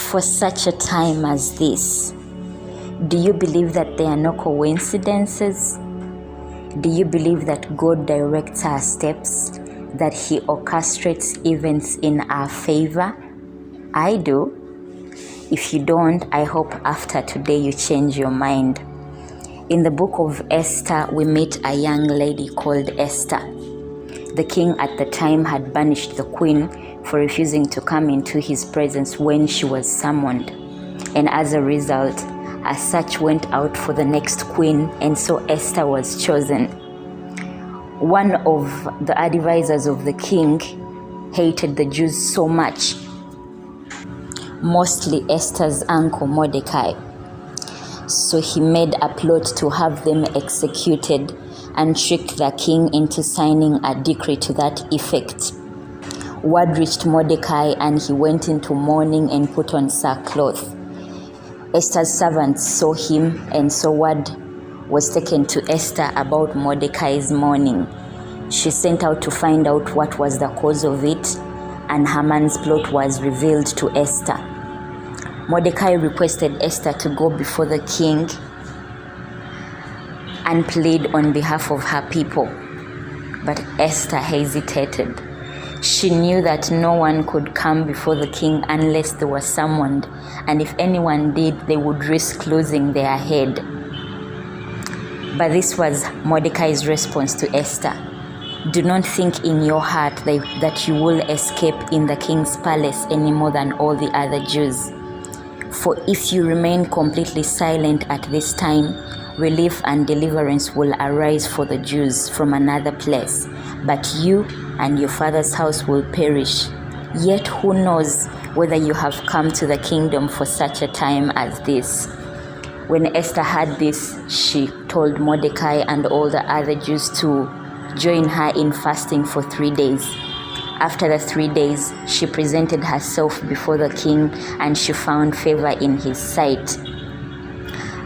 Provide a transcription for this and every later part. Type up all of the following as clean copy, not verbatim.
for such a time as this. Do you believe that there are no coincidences? Do you believe that God directs our steps, that He orchestrates events in our favor? I do. If you don't, I hope after today you change your mind. In the book of Esther, we meet a young lady called Esther. The king at the time had banished the queen for refusing to come into his presence when she was summoned. And as a result, a search went out for the next queen, and so Esther was chosen. One of the advisors of the king hated the Jews so much, mostly Esther's uncle Mordecai. So he made a plot to have them executed and tricked the king into signing a decree to that effect. Word reached Mordecai, and he went into mourning and put on sackcloth. Esther's servants saw him, and so word was taken to Esther about Mordecai's mourning. She sent out to find out what was the cause of it, and Haman's plot was revealed to Esther. Mordecai requested Esther to go before the king and plead on behalf of her people, but Esther hesitated. She knew that no one could come before the king unless they were summoned, and if anyone did, they would risk losing their head. But this was Mordecai's response to Esther. Do not think in your heart that you will escape in the king's palace any more than all the other Jews. For if you remain completely silent at this time, relief and deliverance will arise for the Jews from another place, but you and your father's house will perish. Yet who knows whether you have come to the kingdom for such a time as this? When Esther heard this, she told Mordecai and all the other Jews to join her in fasting for 3 days. After the 3 days, she presented herself before the king, and she found favor in his sight.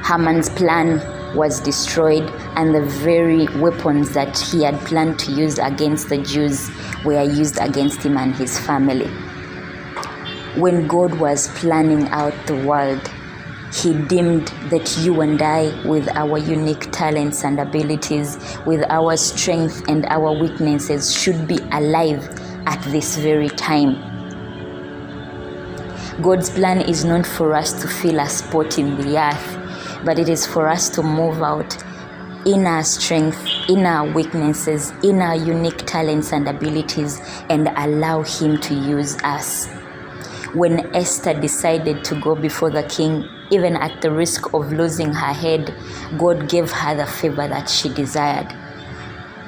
Haman's plan was destroyed, and the very weapons that he had planned to use against the Jews were used against him and his family. When God was planning out the world, He deemed that you and I, with our unique talents and abilities, with our strength and our weaknesses, should be alive at this very time. God's plan is not for us to fill a spot in the earth, but it is for us to move out in our strength, in our weaknesses, in our unique talents and abilities, and allow Him to use us. When Esther decided to go before the king, even at the risk of losing her head, God gave her the favor that she desired.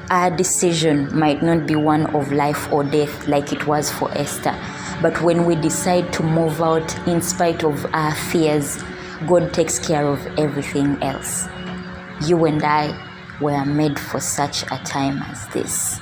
Our decision might not be one of life or death like it was for Esther, but when we decide to move out in spite of our fears, God takes care of everything else. You and I were made for such a time as this.